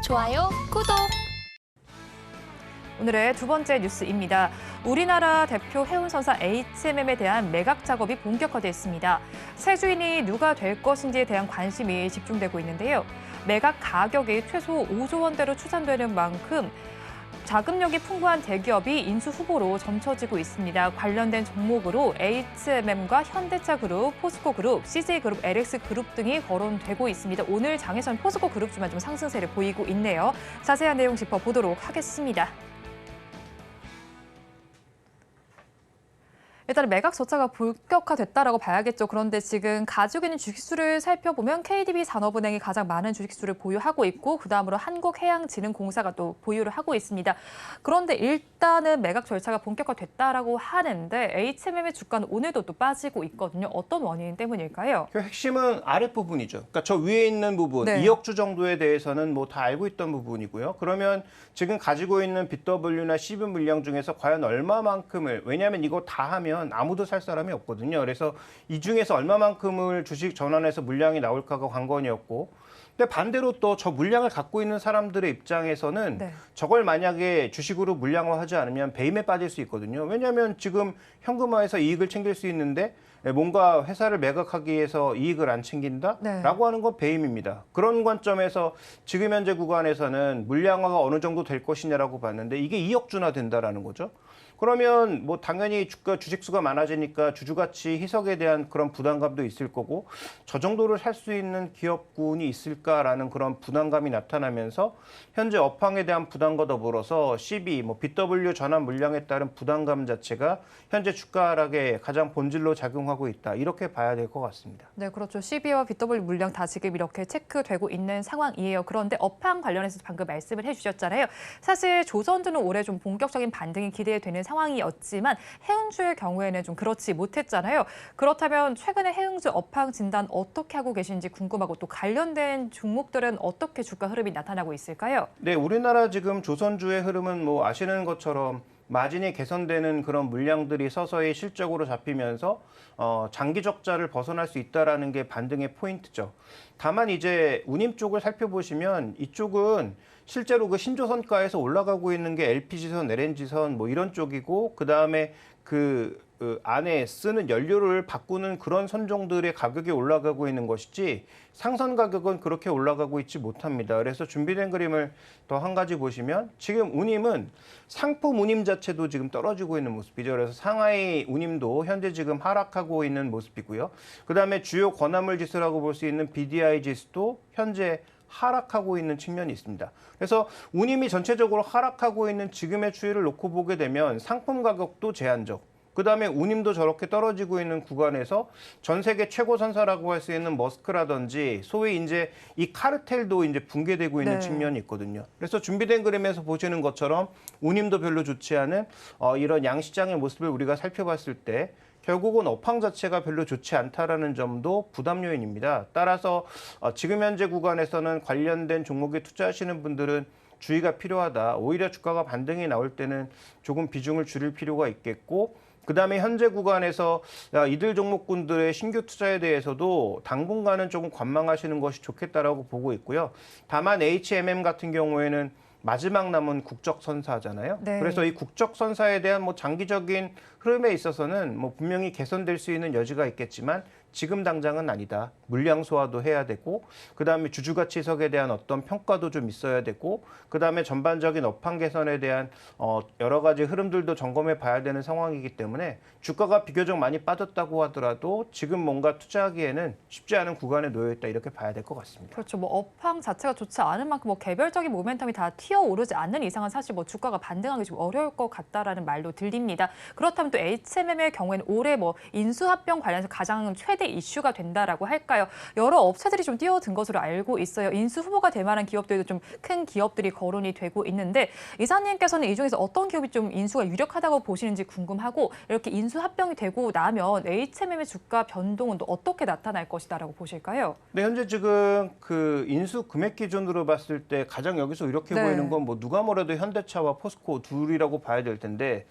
좋아요, 구독. 오늘의 두 번째 뉴스입니다. 우리나라 대표 해운선사 HMM에 대한 매각 작업이 본격화됐습니다. 새 주인이 누가 될 것인지에 대한 관심이 집중되고 있는데요. 매각 가격이 최소 5조 원대로 추산되는 만큼 자금력이 풍부한 대기업이 인수 후보로 점쳐지고 있습니다. 관련된 종목으로 HMM과 현대차그룹, 포스코그룹, CJ그룹, LX그룹 등이 거론되고 있습니다. 오늘 장에선 포스코그룹주만 좀 상승세를 보이고 있네요. 자세한 내용 짚어보도록 하겠습니다. 일단 매각 절차가 본격화됐다라고 봐야겠죠. 그런데 지금 가지고 있는 주식수를 살펴보면 KDB산업은행이 가장 많은 주식수를 보유하고 있고 그다음으로 한국해양진흥공사가 또 보유를 하고 있습니다. 그런데 일단은 매각 절차가 본격화됐다라고 하는데 HMM의 주가는 오늘도 또 빠지고 있거든요. 어떤 원인 때문일까요? 그 핵심은 아랫부분이죠. 그러니까 저 위에 있는 부분, 네. 2억 주 정도에 대해서는 뭐 다 알고 있던 부분이고요. 그러면 지금 가지고 있는 BW나 CB 물량 중에서 과연 얼마만큼을, 왜냐하면 이거 다 하면 아무도 살 사람이 없거든요. 그래서 이 중에서 얼마만큼을 주식 전환해서 물량이 나올까가 관건이었고, 근데 반대로 또 저 물량을 갖고 있는 사람들의 입장에서는 네. 저걸 만약에 주식으로 물량화하지 않으면 배임에 빠질 수 있거든요. 왜냐하면 지금 현금화해서 이익을 챙길 수 있는데 뭔가 회사를 매각하기 위해서 이익을 안 챙긴다라고 하는 건 배임입니다. 그런 관점에서 지금 현재 구간에서는 물량화가 어느 정도 될 것이냐라고 봤는데 이게 2억 주나 된다라는 거죠. 그러면 뭐 당연히 주식수가 많아지니까 주주가치 희석에 대한 그런 부담감도 있을 거고 저 정도를 살 수 있는 기업군이 있을까라는 그런 부담감이 나타나면서 현재 업황에 대한 부담과 더불어서 CB, BW 전환 물량에 따른 부담감 자체가 현재 주가 하락에 가장 본질로 작용하고 있다. 이렇게 봐야 될 것 같습니다. 네, 그렇죠. CB와 BW 물량 다 지금 이렇게 체크되고 있는 상황이에요. 그런데 업황 관련해서 방금 말씀을 해주셨잖아요. 사실 조선주는 올해 좀 본격적인 반등이 기대되는 상황이었지만 해운주의 경우에는 좀 그렇지 못했잖아요. 그렇다면 최근에 해운주 업황 진단 어떻게 하고 계신지 궁금하고 또 관련된 종목들은 어떻게 주가 흐름이 나타나고 있을까요? 네, 우리나라 지금 조선주의 흐름은 뭐 아시는 것처럼 마진이 개선되는 그런 물량들이 서서히 실적으로 잡히면서 장기 적자를 벗어날 수 있다라는 게 반등의 포인트죠. 다만 이제 운임 쪽을 살펴보시면 이쪽은 실제로 그 신조선가에서 올라가고 있는 게 LPG선, LNG선 뭐 이런 쪽이고 그다음에 그 안에 쓰는 연료를 바꾸는 그런 선종들의 가격이 올라가고 있는 것이지 상선 가격은 그렇게 올라가고 있지 못합니다. 그래서 준비된 그림을 더 한 가지 보시면 지금 운임은 상품 운임 자체도 지금 떨어지고 있는 모습이죠. 그래서 상하이 운임도 현재 지금 하락하고 있는 모습이고요. 그다음에 주요 권화물 지수라고 볼 수 있는 BDI 지수도 현재 하락하고 있는 측면이 있습니다. 그래서 운임이 전체적으로 하락하고 있는 지금의 추이를 놓고 보게 되면 상품 가격도 제한적, 그다음에 운임도 저렇게 떨어지고 있는 구간에서 전 세계 최고 선사라고 할 수 있는 머스크라든지 소위 이제 이 카르텔도 이제 붕괴되고 있는 네. 측면이 있거든요. 그래서 준비된 그림에서 보시는 것처럼 운임도 별로 좋지 않은 이런 양시장의 모습을 우리가 살펴봤을 때 결국은 업황 자체가 별로 좋지 않다라는 점도 부담 요인입니다. 따라서 지금 현재 구간에서는 관련된 종목에 투자하시는 분들은 주의가 필요하다. 오히려 주가가 반등이 나올 때는 조금 비중을 줄일 필요가 있겠고 그다음에 현재 구간에서 이들 종목군들의 신규 투자에 대해서도 당분간은 조금 관망하시는 것이 좋겠다라고 보고 있고요. 다만 HMM 같은 경우에는 마지막 남은 국적 선사잖아요. 네. 그래서 이 국적 선사에 대한 뭐 장기적인 흐름에 있어서는 뭐 분명히 개선될 수 있는 여지가 있겠지만 지금 당장은 아니다. 물량 소화도 해야 되고 그다음에 주주가치 희석에 대한 어떤 평가도 좀 있어야 되고 그다음에 전반적인 업황 개선에 대한 여러 가지 흐름들도 점검해 봐야 되는 상황이기 때문에 주가가 비교적 많이 빠졌다고 하더라도 지금 뭔가 투자하기에는 쉽지 않은 구간에 놓여 있다 이렇게 봐야 될 것 같습니다. 그렇죠. 뭐 업황 자체가 좋지 않은 만큼 뭐 개별적인 모멘텀이 다 튀어오르지 않는 이상은 사실 뭐 주가가 반등하기 좀 어려울 것 같다라는 말도 들립니다. 그렇다면 또 HMM의 경우에는 올해 뭐 인수합병 관련해서 가장 최대 이슈가 된다라고 할까요? 여러 업체들이 좀 뛰어든 것으로 알고 있어요. 인수 후보가 될 만한 기업들도 좀 큰 기업들이 거론이 되고 있는데 이사님께서는 이 중에서 어떤 기업이 좀 인수가 유력하다고 보시는지 궁금하고 이렇게 인수 합병이 되고 나면 HMM의 주가 변동은 또 어떻게 나타날 것이다라고 보실까요? 네, 현재 지금 그 인수 금액 기준으로 봤을 때 가장 여기서 이렇게 네. 보이는 건 뭐 누가 뭐래도 현대차와 포스코 둘이라고 봐야 될 텐데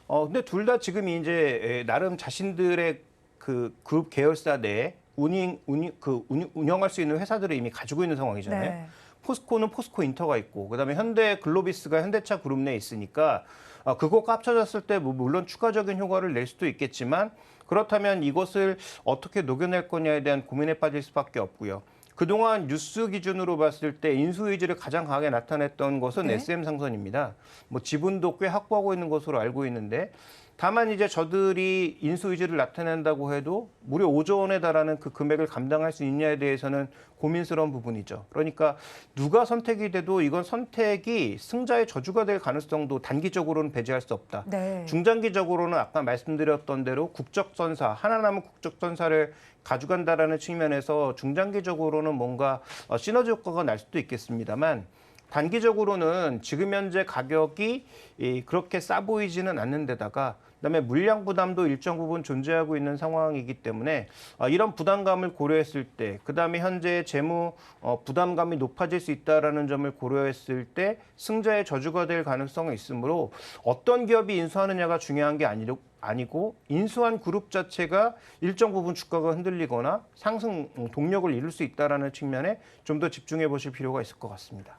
근데 둘 다 지금 이제 나름 자신들의 그 그룹 계열사 내에 운영할 수 있는 회사들을 이미 가지고 있는 상황이잖아요. 네. 포스코는 포스코 인터가 있고 그다음에 현대 글로비스가 현대차 그룹 내에 있으니까 그거 합쳐졌을 때 물론 추가적인 효과를 낼 수도 있겠지만 그렇다면 이것을 어떻게 녹여낼 거냐에 대한 고민에 빠질 수밖에 없고요. 그동안 뉴스 기준으로 봤을 때 인수 의지를 가장 강하게 나타냈던 것은 네. SM상선입니다. 뭐 지분도 꽤 확보하고 있는 것으로 알고 있는데 다만 이제 저들이 인수 의지를 나타낸다고 해도 무려 5조 원에 달하는 그 금액을 감당할 수 있냐에 대해서는 고민스러운 부분이죠. 그러니까 누가 선택이 돼도 이건 선택이 승자의 저주가 될 가능성도 단기적으로는 배제할 수 없다. 네. 중장기적으로는 아까 말씀드렸던 대로 국적선사, 하나 남은 국적선사를 가져간다라는 측면에서 중장기적으로는 뭔가 시너지 효과가 날 수도 있겠습니다만 단기적으로는 지금 현재 가격이 그렇게 싸 보이지는 않는 데다가 그다음에 물량 부담도 일정 부분 존재하고 있는 상황이기 때문에 이런 부담감을 고려했을 때 그다음에 현재 재무 부담감이 높아질 수 있다라는 점을 고려했을 때 승자의 저주가 될 가능성이 있으므로 어떤 기업이 인수하느냐가 중요한 게 아니고 인수한 그룹 자체가 일정 부분 주가가 흔들리거나 상승 동력을 잃을 수 있다라는 측면에 좀 더 집중해 보실 필요가 있을 것 같습니다.